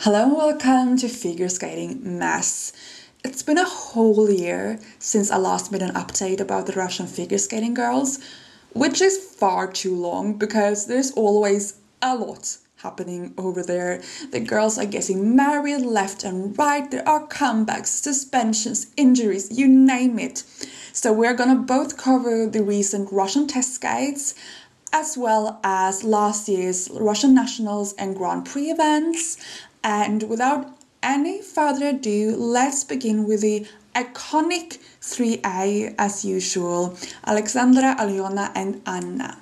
Hello and welcome to Figure Skating Mess. It's been a whole year since I last made an update about the Russian figure skating girls, which is far too long because there's always a lot happening over there. The girls are getting married left and right, there are comebacks, suspensions, injuries, you name it. So we're gonna both cover the recent Russian test skates as well as last year's Russian Nationals and Grand Prix events. And without any further ado, let's begin with the iconic 3A as usual, Aleksandra, Aliona and Anna.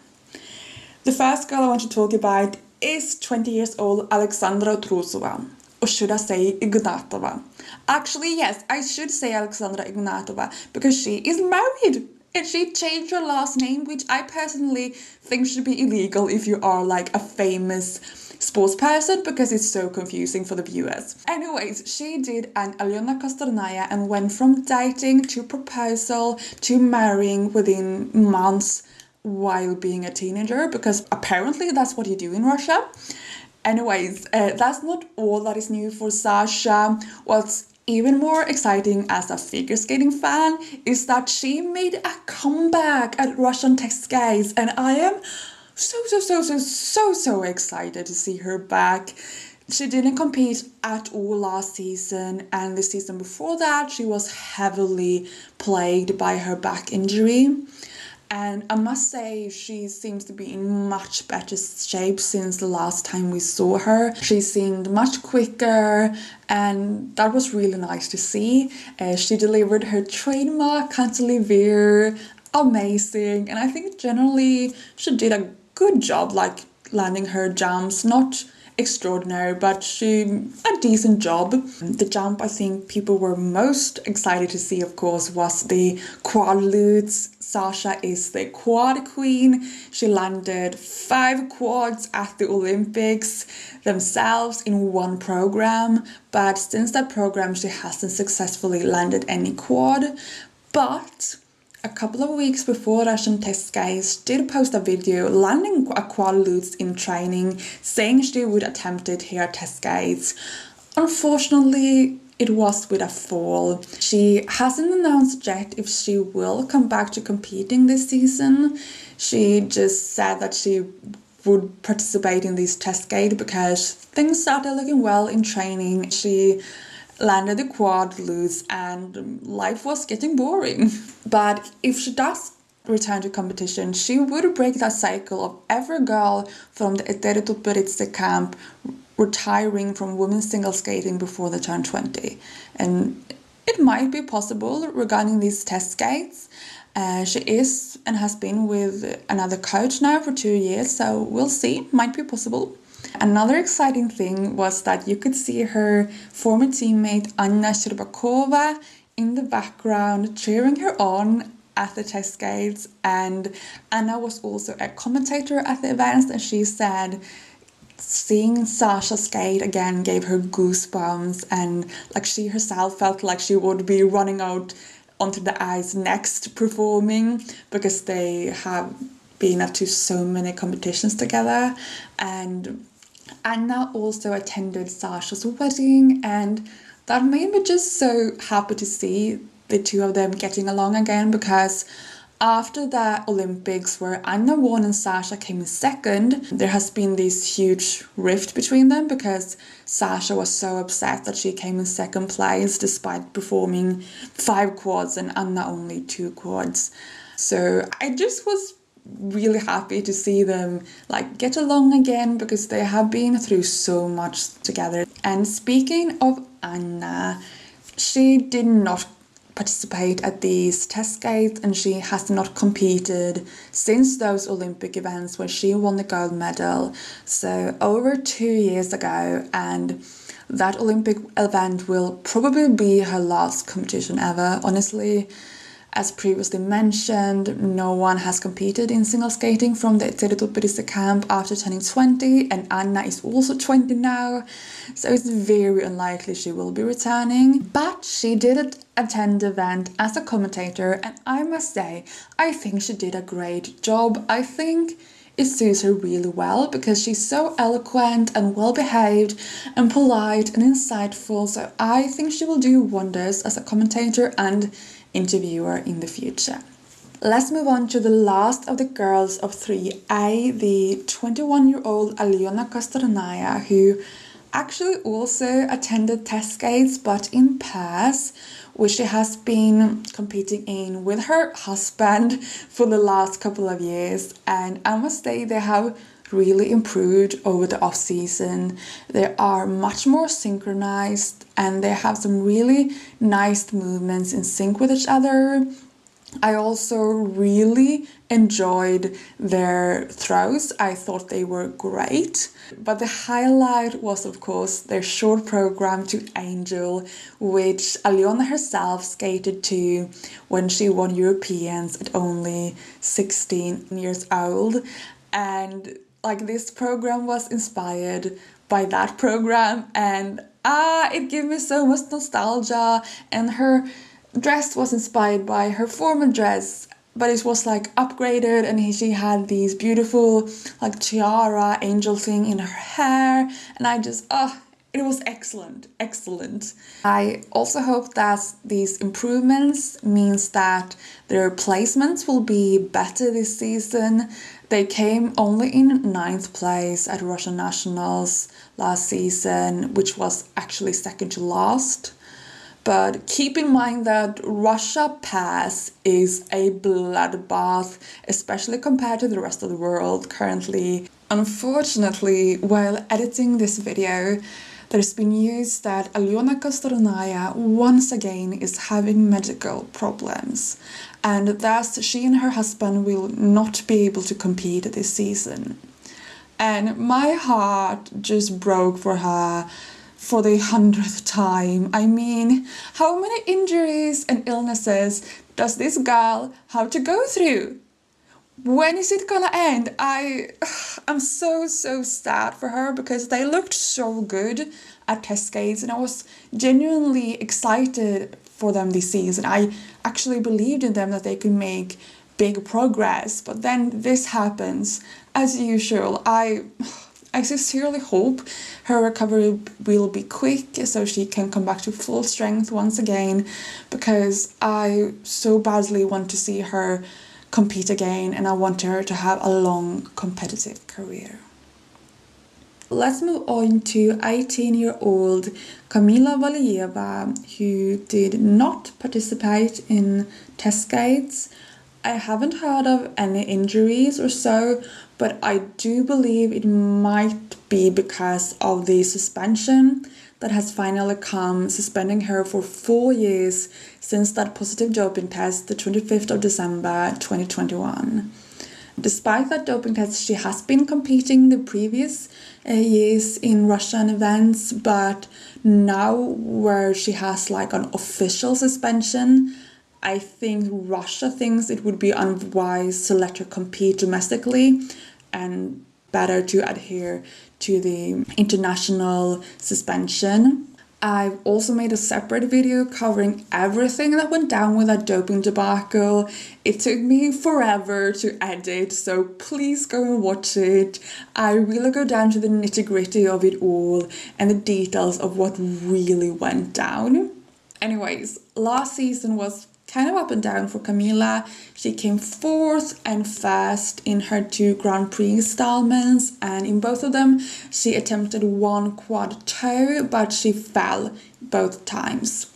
The first girl I want to talk about is 20 years old Aleksandra Trusova. Or should I say Ignatova? Actually, yes, I should say Aleksandra Ignatova because she is married. And she changed her last name, which I personally think should be illegal if you are like a famous sports person because it's so confusing for the viewers. Anyways, she did an Aliona Kostornaya and went from dating to proposal to marrying within months while being a teenager because apparently that's what you do in Russia. Anyways, that's not all that is new for Sasha. What's even more exciting as a figure skating fan is that she made a comeback at Russian test skates, and I am so excited to see her back. She didn't compete at all last season, and the season before that she was heavily plagued by her back injury. And I must say, she seems to be in much better shape since the last time we saw her. She seemed much quicker, and that was really nice to see. She delivered her trademark cantilever, amazing. And I think generally she did a good job, like landing her jumps, not extraordinary, but a decent job. The jump I think people were most excited to see, of course, was the quad lutz. Sasha is the quad queen. She landed 5 quads at the Olympics themselves in one program, but since that program she hasn't successfully landed any quad. But a couple of weeks before Russian test skates did post a video landing a quad lutz in training, saying she would attempt it here at test skates. Unfortunately, it was with a fall. She hasn't announced yet if she will come back to competing this season. She just said that she would participate in this test skate because things started looking well in training. She landed the quad lutz and life was getting boring. But if she does return to competition, she would break that cycle of every girl from the Aleksandra camp retiring from women's single skating before they turn 20. And it might be possible regarding these test skates. She is and has been with another coach now for 2 years, so we'll see, might be possible. Another exciting thing was that you could see her former teammate Anna Shcherbakova in the background cheering her on at the test skates, and Anna was also a commentator at the events, and she said seeing Sasha skate again gave her goosebumps, and like she herself felt like she would be running out onto the ice next performing because they have been up to so many competitions together. And Anna also attended Sasha's wedding, and that made me just so happy to see the two of them getting along again, because after the Olympics where Anna won and Sasha came in second, there has been this huge rift between them because Sasha was so upset that she came in second place despite performing 5 quads and Anna only 2 quads. So I just was really happy to see them like get along again because they have been through so much together. And speaking of Anna, she did not participate at these test skates and she has not competed since those Olympic events where she won the gold medal, so over 2 years ago, and that Olympic event will probably be her last competition ever. Honestly, as previously mentioned, no one has competed in single skating from the Aleksandra camp after turning 20, and Anna is also 20 now, so it's very unlikely she will be returning. But she did attend the event as a commentator, and I must say, I think she did a great job. I think it suits her really well because she's so eloquent and well-behaved and polite and insightful. So I think she will do wonders as a commentator and interviewer in the future. Let's move on to the last of the girls of 3A, the 21-year-old Aliona Kostornaya, who actually also attended test skates, but in pairs, which she has been competing in with her husband for the last couple of years. And I must say they have really improved over the off-season. They are much more synchronized and they have some really nice movements in sync with each other. I also really enjoyed their throws. I thought they were great. But the highlight was, of course, their short program to Angel, which Aliona herself skated to when she won Europeans at only 16 years old. And like, this program was inspired by that program, and it gave me so much nostalgia. And her dress was inspired by her former dress, but it was like upgraded, and she had these beautiful like tiara angel thing in her hair, and I just it was excellent. I also hope that these improvements means that their placements will be better this season. They came only in 9th place at Russian Nationals last season, which was actually second to last. But keep in mind that Russia Pass is a bloodbath, especially compared to the rest of the world currently. Unfortunately, while editing this video, there's been news that Aliona Kostornaya once again is having medical problems, and thus she and her husband will not be able to compete this season. And my heart just broke for her for the 100th time. I mean, how many injuries and illnesses does this girl have to go through? When is it gonna end? I'm so sad for her because they looked so good at test skates and I was genuinely excited for them this season. I actually believed in them that they could make big progress, but then this happens. As usual, I sincerely hope her recovery will be quick so she can come back to full strength once again, because I so badly want to see her compete again and I want her to have a long competitive career. Let's move on to 18-year-old Kamila Valieva, who did not participate in test skates. I haven't heard of any injuries or so, but I do believe it might be because of the suspension that has finally come, suspending her for 4 years since that positive doping test, the 25th of December 2021. Despite that doping test, she has been competing the previous years in Russian events, but now where she has like an official suspension, I think Russia thinks it would be unwise to let her compete domestically and better to adhere to the international suspension. I've also made a separate video covering everything that went down with that doping debacle. It took me forever to edit, so please go and watch it. I really go down to the nitty-gritty of it all and the details of what really went down. Anyways, last season was kind of up and down for Kamila. She came 4th and 1st in her 2 Grand Prix installments, and in both of them she attempted 1 quad toe, but she fell both times.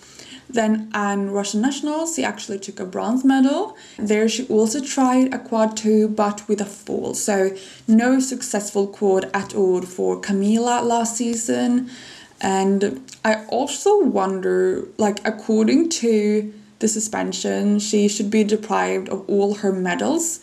Then on Russian Nationals she actually took a bronze medal. There she also tried a quad toe but with a fall, so no successful quad at all for Kamila last season. And I also wonder, like, according to the suspension, she should be deprived of all her medals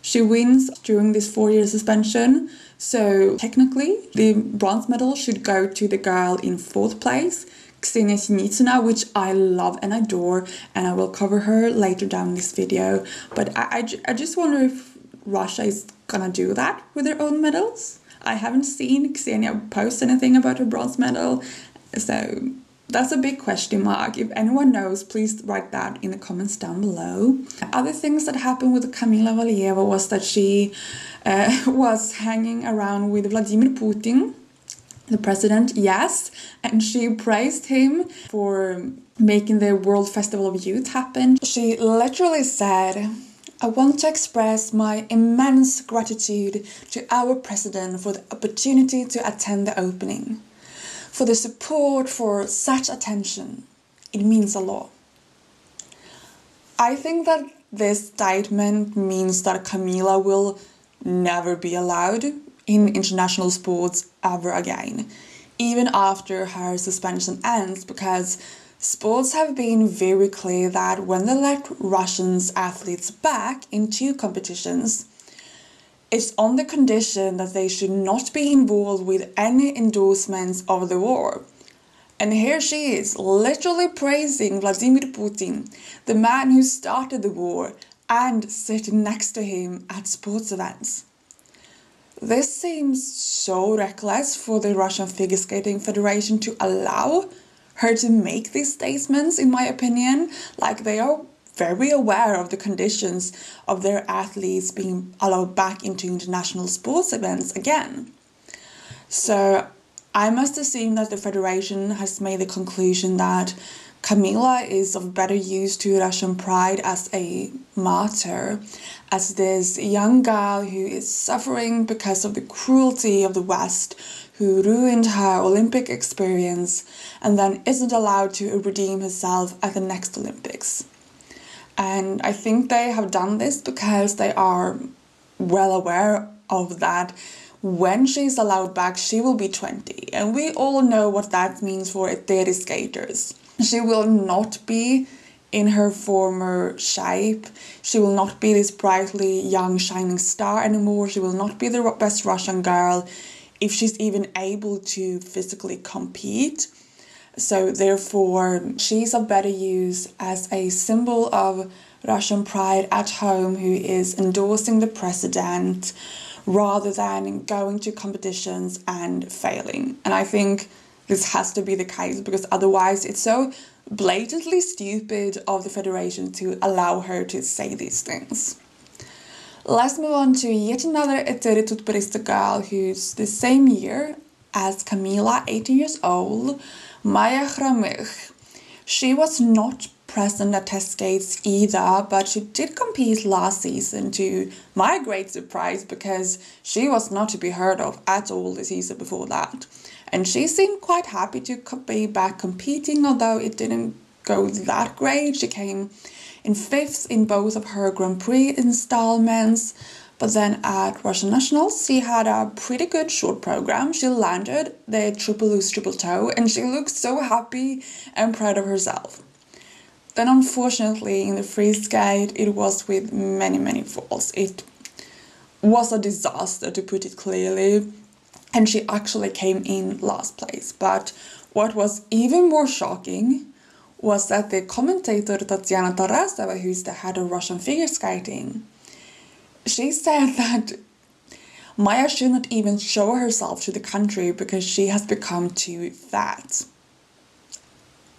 she wins during this 4-year suspension. So technically, the bronze medal should go to the girl in 4th place, Ksenia Sinitsyna, which I love and adore, and I will cover her later down in this video. But I just wonder if Russia is gonna do that with their own medals. I haven't seen Ksenia post anything about her bronze medal, so That's a big question mark. If anyone knows, please write that in the comments down below. Other things that happened with Kamila Valieva was that she was hanging around with Vladimir Putin, the president, yes, and she praised him for making the World Festival of Youth happen. She literally said, "I want to express my immense gratitude to our president for the opportunity to attend the opening, for the support, for such attention. It means a lot." I think that this statement means that Kamila will never be allowed in international sports ever again, even after her suspension ends, because sports have been very clear that when they let Russian athletes back into competitions, it's on the condition that they should not be involved with any endorsements of the war. And here she is, literally praising Vladimir Putin, the man who started the war, and sitting next to him at sports events. This seems so reckless for the Russian Figure Skating Federation to allow her to make these statements, in my opinion. Like, they are very aware of the conditions of their athletes being allowed back into international sports events again. So I must assume that the federation has made the conclusion that Kamila is of better use to Russian pride as a martyr, as this young girl who is suffering because of the cruelty of the West, who ruined her Olympic experience and then isn't allowed to redeem herself at the next Olympics. And I think they have done this because they are well aware of that. When she's allowed back, she will be 20. And we all know what that means for athletic skaters. She will not be in her former shape. She will not be this brightly young shining star anymore. She will not be the best Russian girl if she's even able to physically compete. So therefore, she's of better use as a symbol of Russian pride at home, who is endorsing the president rather than going to competitions and failing. And I think this has to be the case, because otherwise it's so blatantly stupid of the federation to allow her to say these things. Let's move on to yet another athletic tutberista girl who's the same year as Kamila, 18 years old, Maiia Khromykh. She was not present at test skates either, but she did compete last season, to my great surprise, because she was not to be heard of at all the season before that. And she seemed quite happy to be back competing, although it didn't go that great. She came in 5th in both of her Grand Prix installments, but then at Russian Nationals she had a pretty good short program. She landed the triple loose triple toe and she looked so happy and proud of herself. Then unfortunately in the free skate it was with many faults. It was a disaster, to put it clearly, and she actually came in last place. But what was even more shocking was that the commentator Tatyana Tarasova, who's the head of Russian figure skating, she said that Maiia should not even show herself to the country because she has become too fat.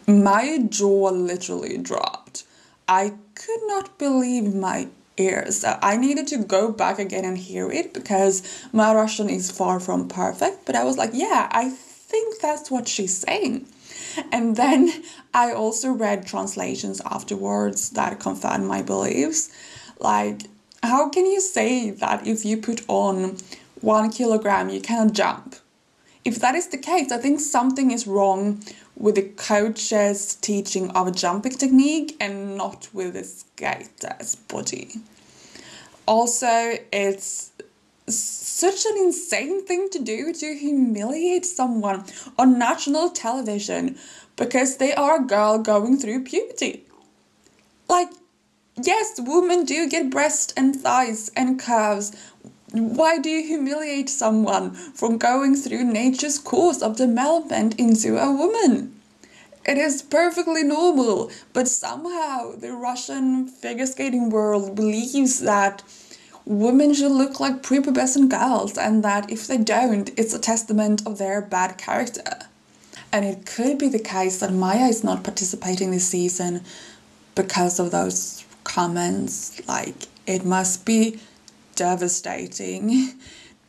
My jaw literally dropped. I could not believe my ears. I needed to go back again and hear it because my Russian is far from perfect, but I was like, yeah, I think that's what she's saying. And then I also read translations afterwards that confirmed my beliefs. Like, how can you say that if you put on 1 kilogram you cannot jump? If that is the case, I think something is wrong with the coach's teaching of a jumping technique and not with the skater's body. Also, it's such an insane thing to do, to humiliate someone on national television because they are a girl going through puberty. Like, yes, women do get breasts and thighs and curves. Why do you humiliate someone from going through nature's course of development into a woman? It is perfectly normal, but somehow the Russian figure skating world believes that women should look like prepubescent girls and that if they don't, it's a testament of their bad character. And it could be the case that Maiia is not participating this season because of those comments. Like, it must be devastating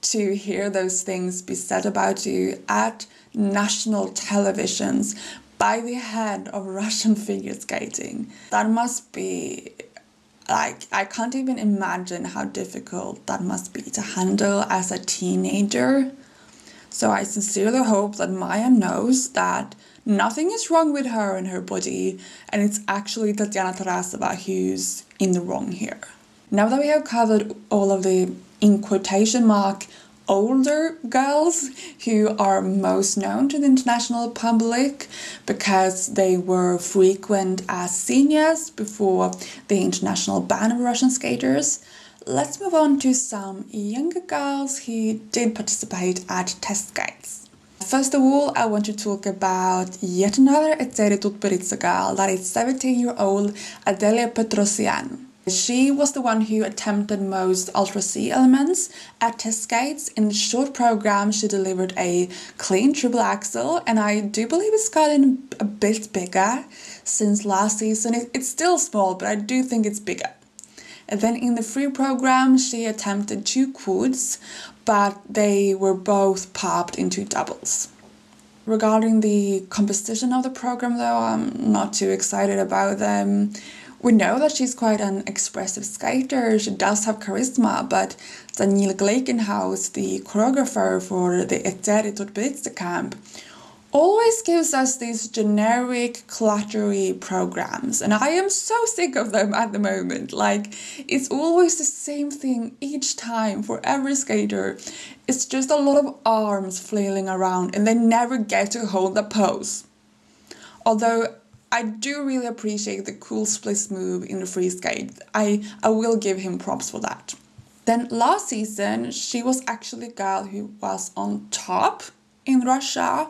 to hear those things be said about you at national televisions by the head of Russian figure skating. That must be, like, I can't even imagine how difficult that must be to handle as a teenager. So I sincerely hope that Maiia knows that nothing is wrong with her and her body, and it's actually Tatiana Tarasova who's in the wrong here. Now that we have covered all of the, in quotation mark, older girls who are most known to the international public because they were frequent as seniors before the international ban of Russian skaters, let's move on to some younger girls who did participate at test skates. First of all, I want to talk about yet another Etseritut girl, that is 17-year-old Adelia Petrosyan. She was the one who attempted most Ultra C elements at test skates. In the short program, she delivered a clean triple axel, and I do believe it's gotten a bit bigger since last season. It's still small, but I do think it's bigger. And then in the free program, she attempted 2 quads, but they were both popped into doubles. Regarding the composition of the program, though, I'm not too excited about them. We know that she's quite an expressive skater, she does have charisma, but Daniil Gleikenhaus, the choreographer for the Etseritut camp, always gives us these generic, cluttery programs, and I am so sick of them at the moment. Like, it's always the same thing each time for every skater. It's just a lot of arms flailing around, and they never get to hold the pose. Although I do really appreciate the cool splits move in the free skate. I will give him props for that. Then last season, she was actually a girl who was on top in Russia.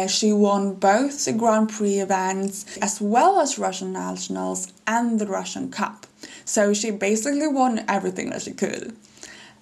She won both the Grand Prix events as well as Russian Nationals and the Russian Cup. So she basically won everything that she could.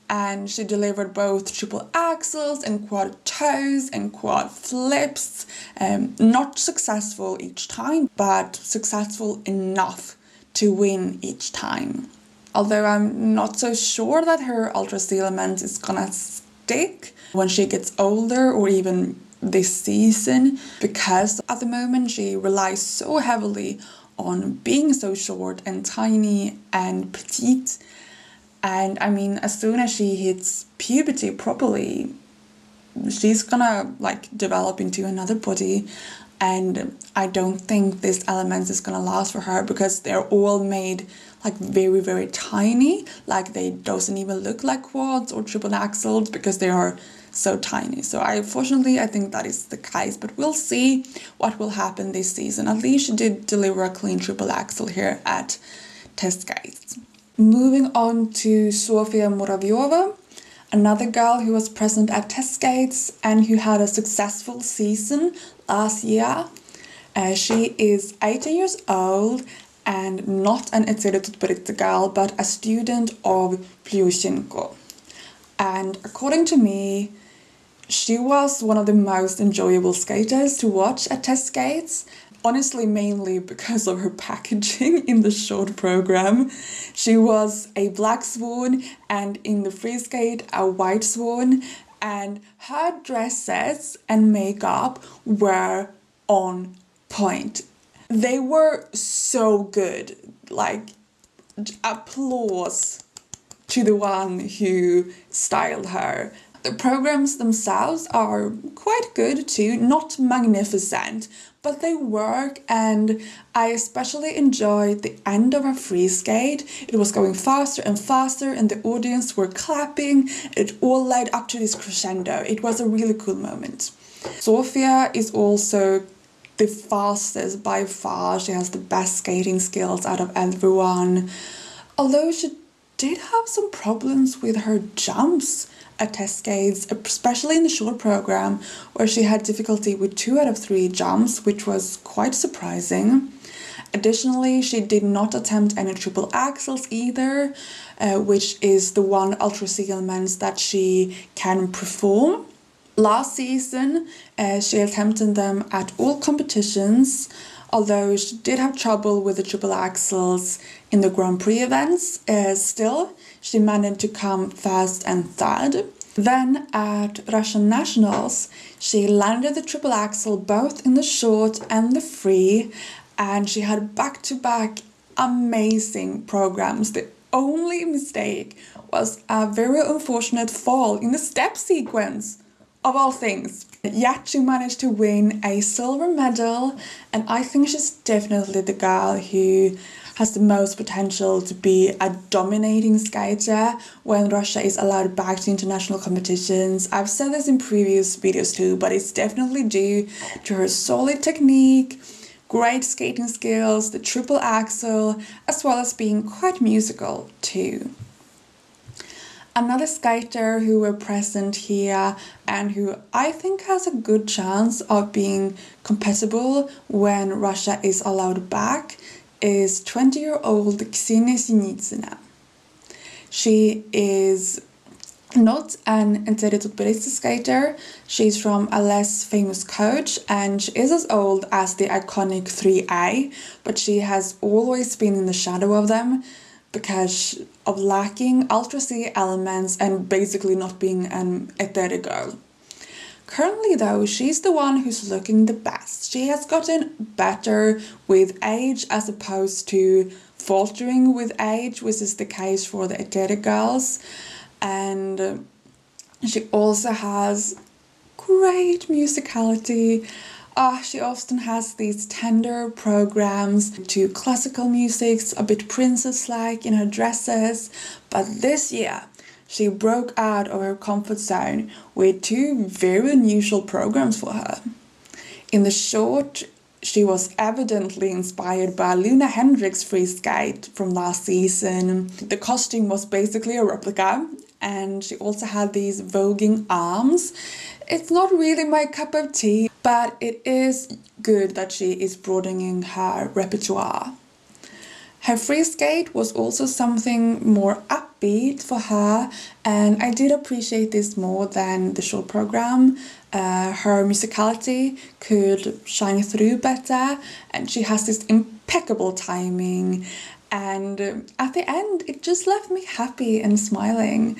And she delivered both triple axels and quad toes and quad flips. Not successful each time, but successful enough to win each time. Although I'm not so sure that her Ultra C element is gonna stick when she gets older or even this season, because at the moment she relies so heavily on being so short and tiny and petite. And I mean, as soon as she hits puberty properly, she's gonna like develop into another body. And I don't think this element is gonna last for her because they're all made like very, very tiny. Like they doesn't even look like quads or triple axles because they are so tiny. So I think that is the case, but we'll see what will happen this season. At least she did deliver a clean triple axel here at test skates. Moving on to Sofia Muraviova, another girl who was present at test skates and who had a successful season last year. She is 18 years old and not an Etseritut girl, but a student of Plyushenko. And according to me, she was one of the most enjoyable skaters to watch at test skates. Honestly, mainly because of her packaging in the short program. She was a black swan and in the free skate a white swan, and her dresses and makeup were on point. They were so good. Like, applause to the one who styled her. The programs themselves are quite good too, not magnificent, but they work, and I especially enjoyed the end of her free skate. It was going faster and faster and the audience were clapping. It all led up to this crescendo. It was a really cool moment. Sofia is also the fastest by far. She has the best skating skills out of everyone. Although she did have some problems with her jumps at test skates, especially in the short program, where she had difficulty with 2 out of 3 jumps, which was quite surprising. Additionally, she did not attempt any triple axels either, which is the one Ultra C element that she can perform Last season, she attempted them at all competitions, although she did have trouble with the triple axels in the Grand Prix events. Still, she managed to come first and third. Then at Russian Nationals, she landed the triple axel both in the short and the free, and she had back-to-back amazing programs. The only mistake was a very unfortunate fall in the step sequence, of all things. Yet she managed to win a silver medal, and I think she's definitely the girl who has the most potential to be a dominating skater when Russia is allowed back to international competitions. I've said this in previous videos too, but it's definitely due to her solid technique, great skating skills, the triple axel, as well as being quite musical too. Another skater who were present here and who I think has a good chance of being compatible when Russia is allowed back is 20-year-old Ksenia Sinitsyna. She is not an intermediate skater. She's from a less famous coach and she is as old as the iconic 3A, but she has always been in the shadow of them because of lacking Ultra C elements and basically not being an athletic girl. Currently though, she's the one who's looking the best. She has gotten better with age as opposed to faltering with age, which is the case for the athletic girls. And she also has great musicality. She often has these tender programs to classical musics, a bit princess-like in her dresses. But this year, she broke out of her comfort zone with two very unusual programs for her. In the short, she was evidently inspired by Luna Hendricks' free skate from last season. The costume was basically a replica, and she also had these voguing arms. It's not really my cup of tea, but it is good that she is broadening her repertoire. Her free skate was also something more upbeat for her, and I did appreciate this more than the short program. Her musicality could shine through better, and she has this impeccable timing. And at the end, it just left me happy and smiling.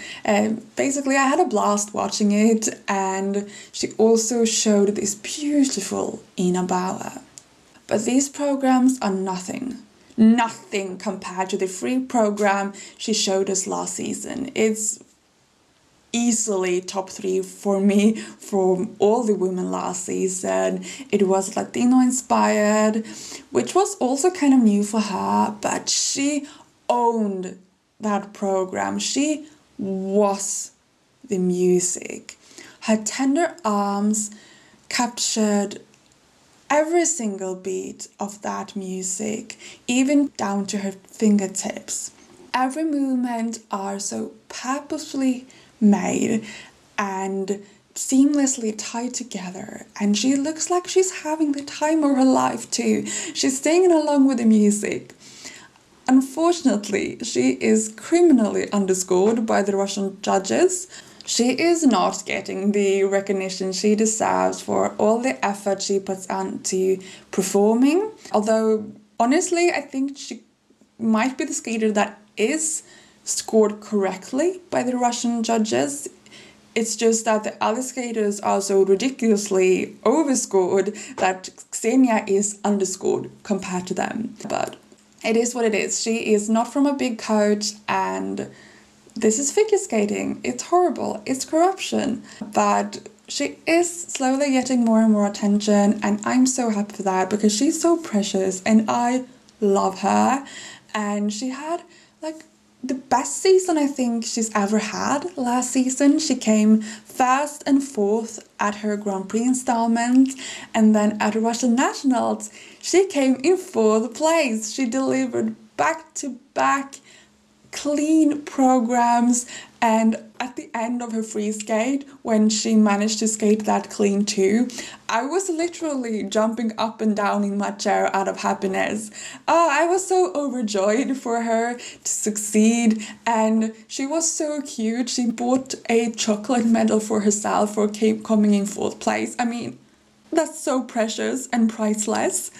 Basically, I had a blast watching it, and she also showed this beautiful inner power. But these programs are nothing compared to the free program she showed us last season. It's easily top 3 for me from all the women last season. It was Latino inspired, which was also kind of new for her, but she owned that program. She was the music. Her tender arms captured every single beat of that music, even down to her fingertips. Every movement are so purposefully made and seamlessly tied together, and she looks like she's having the time of her life too. She's singing along with the music. Unfortunately, she is criminally underscored by the Russian judges. She is not getting the recognition she deserves for all the effort she puts into performing. Although, honestly, I think she might be the skater that is scored correctly by the Russian judges. It's just that the other skaters are so ridiculously overscored that Ksenia is underscored compared to them. But it is what it is. She is not from a big coach, and this is figure skating. It's horrible. It's corruption. But she is slowly getting more and more attention, and I'm so happy for that because she's so precious and I love her. And she had the best season I think she's ever had last season. She came first and fourth at her Grand Prix installment, and then at Russian Nationals she came in fourth place. She delivered back-to-back clean programs, And at the end of her free skate, when she managed to skate that clean too, I was literally jumping up and down in my chair out of happiness. Oh, I was so overjoyed for her to succeed, and she was so cute. She bought a chocolate medal for herself for coming in 4th place. I mean, that's so precious and priceless.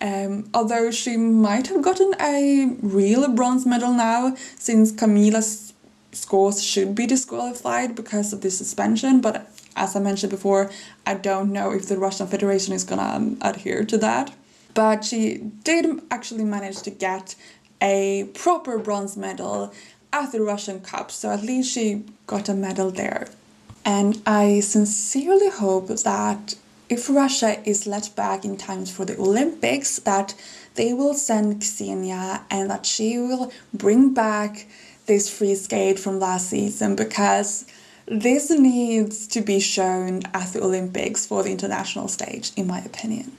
Although she might have gotten a real bronze medal now, since Kamila's scores should be disqualified because of the suspension, but as I mentioned before, I don't know if the Russian Federation is gonna adhere to that. But she did actually manage to get a proper bronze medal at the Russian Cup, so at least she got a medal there. And I sincerely hope that if Russia is let back in time for the Olympics, that they will send Ksenia and that she will bring back this free skate from last season, because this needs to be shown at the Olympics for the international stage, in my opinion.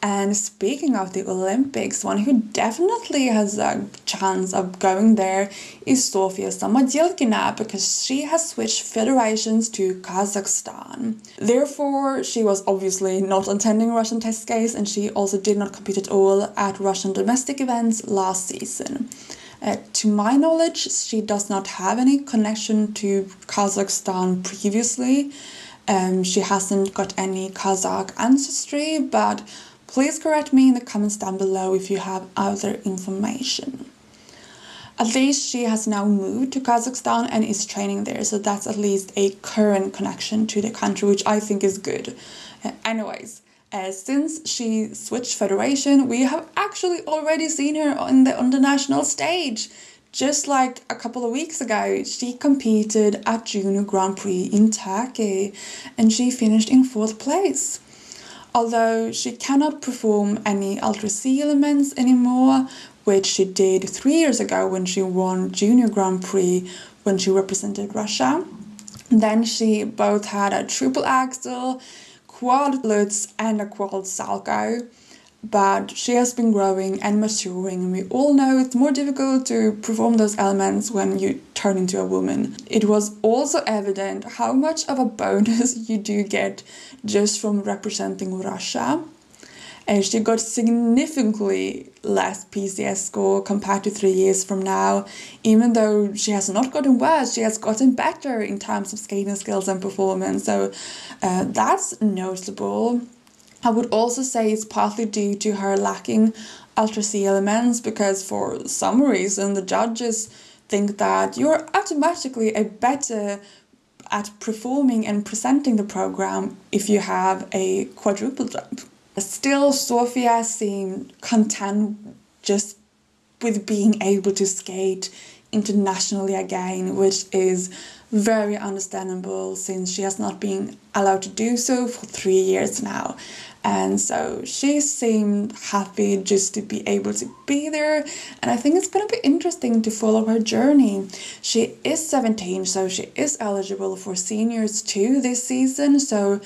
And speaking of the Olympics, one who definitely has a chance of going there is Sofia Samodelkina, because she has switched federations to Kazakhstan. Therefore, she was obviously not attending Russian test skates, and she also did not compete at all at Russian domestic events last season. To my knowledge, she does not have any connection to Kazakhstan previously. She hasn't got any Kazakh ancestry, but please correct me in the comments down below if you have other information. At least she has now moved to Kazakhstan and is training there, so that's at least a current connection to the country, which I think is good. Anyways, since she switched federation, we have actually already seen her on the national stage. Just like a couple of weeks ago, she competed at Junior Grand Prix in Turkey, and she finished in 4th place. Although she cannot perform any Ultra C elements anymore, which she did 3 years ago when she won Junior Grand Prix when she represented Russia. Then she both had a triple axel, quad lutz and a quad salto. But she has been growing and maturing, and we all know it's more difficult to perform those elements when you turn into a woman. It was also evident how much of a bonus you do get just from representing Russia. And she got significantly less PCS score compared to 3 years from now. Even though she has not gotten worse, she has gotten better in terms of skating skills and performance. So that's notable. I would also say it's partly due to her lacking Ultra C elements, because for some reason the judges think that you're automatically a better at performing and presenting the program if you have a quadruple jump. Still, Sofia seemed content just with being able to skate internationally again, which is very understandable since she has not been allowed to do so for 3 years now. And so she seemed happy just to be able to be there. And I think it's going to be interesting to follow her journey. She is 17, so she is eligible for seniors too this season. So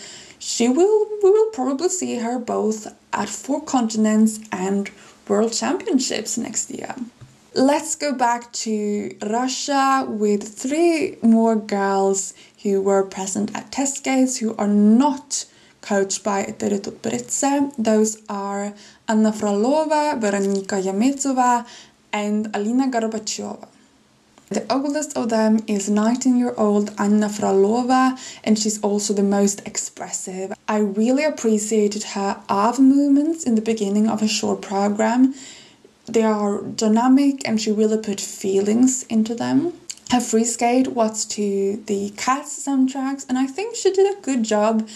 we will probably see her both at 4 continents and World Championships next year. Let's go back to Russia with 3 more girls who were present at test skates who are not coached by Prix. Those are Anna Fralova, Veronika Yametova, and Alina Gorbacheva. The oldest of them is 19-year-old Anna Fralova, and she's also the most expressive. I really appreciated her arm movements in the beginning of her short program. They are dynamic and she really put feelings into them. Her free skate was to the Cats soundtracks, and I think she did a good job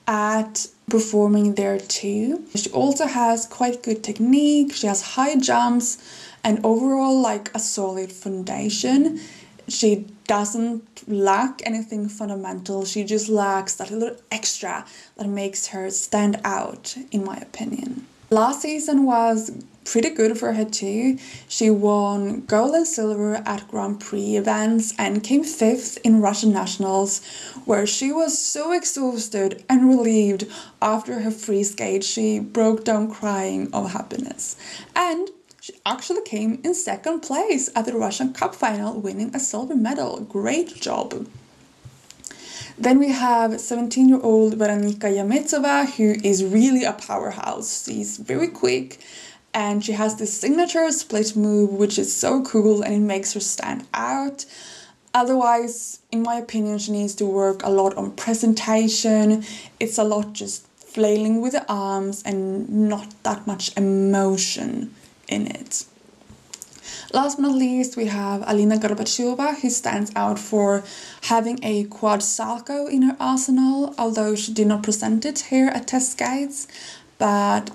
at performing there too. She also has quite good technique, she has high jumps, and overall like a solid foundation. She doesn't lack anything fundamental, she just lacks that little extra that makes her stand out, in my opinion. Last season was pretty good for her too. She won gold and silver at Grand Prix events and came 5th in Russian Nationals, where she was so exhausted and relieved after her free skate she broke down crying of happiness. And She actually came in second place at the Russian Cup final, winning a silver medal. Great job. Then we have 17-year-old Veronika Yametova, who is really a powerhouse. She's very quick and she has this signature split move, which is so cool and it makes her stand out. Otherwise, in my opinion, she needs to work a lot on presentation. It's a lot just flailing with the arms and not that much emotion in it. Last but not least, we have Alina Gorbacheva, who stands out for having a quad salcho in her arsenal, although she did not present it here at Test Guides. But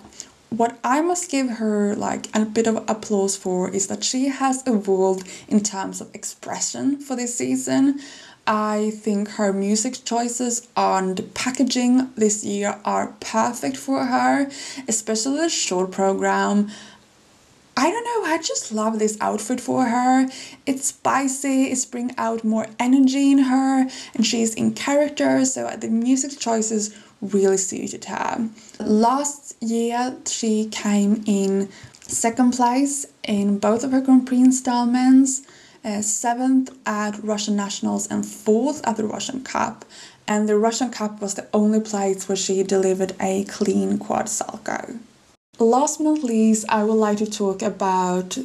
what I must give her like a bit of applause for is that she has evolved in terms of expression for this season. I think her music choices and packaging this year are perfect for her, especially the short program. I don't know, I just love this outfit for her. It's spicy, it's bringing out more energy in her, and she's in character, so the music choices really suited her. Last year, she came in second place in both of her Grand Prix installments, 7th at Russian Nationals and 4th at the Russian Cup. And the Russian Cup was the only place where she delivered a clean quad salcho. Last but not least, I would like to talk about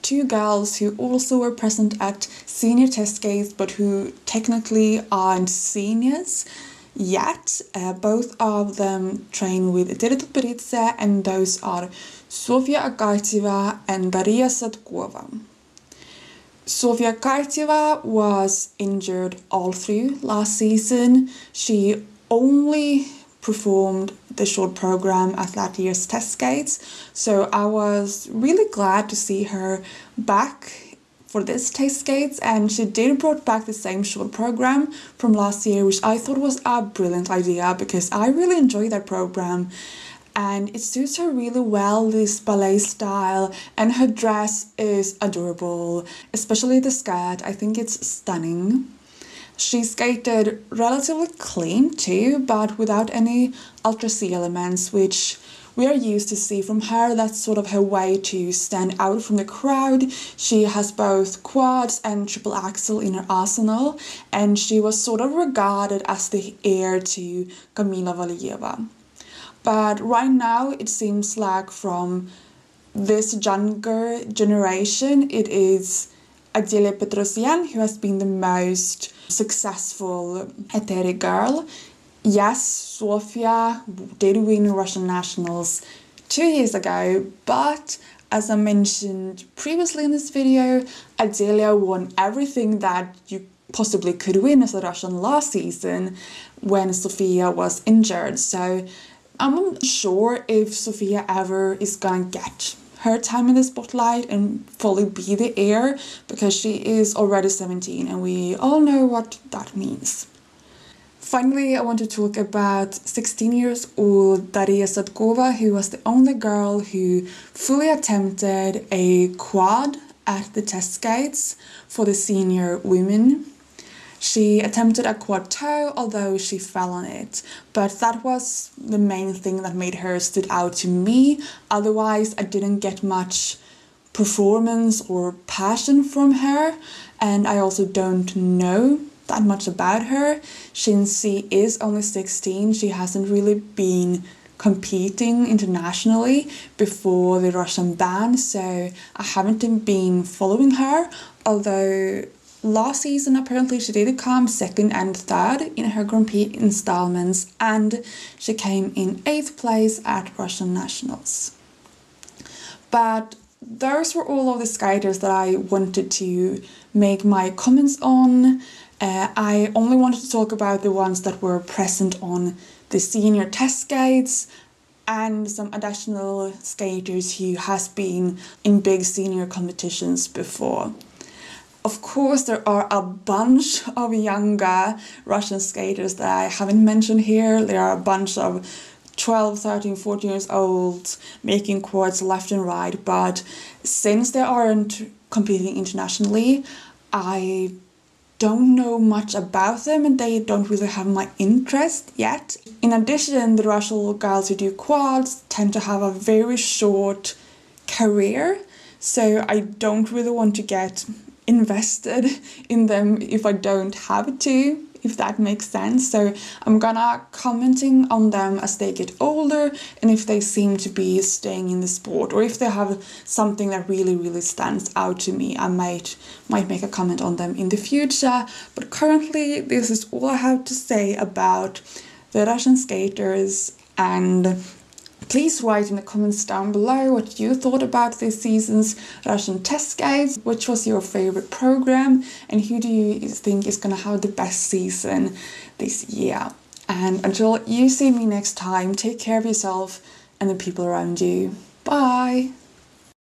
two girls who also were present at senior test games, but who technically aren't seniors yet. Both of them train with Adelia Petrosyan, and those are Sofia Akatieva and Daria Sadkova. Sofia Akatieva was injured all through last season. She only performed the short program at that year's test gates, so I was really glad to see her back for this test gates, and she did brought back the same short program from last year, which I thought was a brilliant idea because I really enjoyed that program and it suits her really well, this ballet style, and her dress is adorable, especially the skirt. I think it's stunning. She skated relatively clean too, but without any ultra C elements, which we are used to see from her. That's sort of her way to stand out from the crowd. She has both quads and triple axel in her arsenal, and she was sort of regarded as the heir to Kamila Valieva. But right now it seems like from this younger generation, it is Adelia Petrosyan who has been the most successful athletic girl. Yes, Sofia did win Russian Nationals 2 years ago, but as I mentioned previously in this video, Adelia won everything that you possibly could win as a Russian last season when Sofia was injured. So I'm not sure if Sofia ever is going to get her time in the spotlight and fully be the heir, because she is already 17 and we all know what that means. Finally, I want to talk about 16-year-old Daria Sadkova, who was the only girl who fully attempted a quad at the test gates for the senior women. She attempted a quad toe, although she fell on it, but that was the main thing that made her stood out to me. Otherwise, I didn't get much performance or passion from her, and I also don't know that much about her. Since she is only 16, she hasn't really been competing internationally before the Russian ban, so I haven't been following her, although last season apparently she did come second and third in her Grand Prix installments, and she came in 8th place at Russian Nationals. But those were all of the skaters that I wanted to make my comments on. I only wanted to talk about the ones that were present on the senior test gates and some additional skaters who has been in big senior competitions before. Of course, there are a bunch of younger Russian skaters that I haven't mentioned here. There are a bunch of 12, 13, 14 years old making quads left and right, but since they aren't competing internationally, I don't know much about them and they don't really have my interest yet. In addition, the Russian girls who do quads tend to have a very short career, So I don't really want to get invested in them if I don't have to, if that makes sense. So I'm gonna commenting on them as they get older, and if they seem to be staying in the sport, or if they have something that really stands out to me, I might make a comment on them in the future. But currently this is all I have to say about the Russian skaters, and please write in the comments down below what you thought about this season's Russian test skates, which was your favorite program, and who do you think is going to have the best season this year. And until you see me next time, take care of yourself and the people around you. Bye!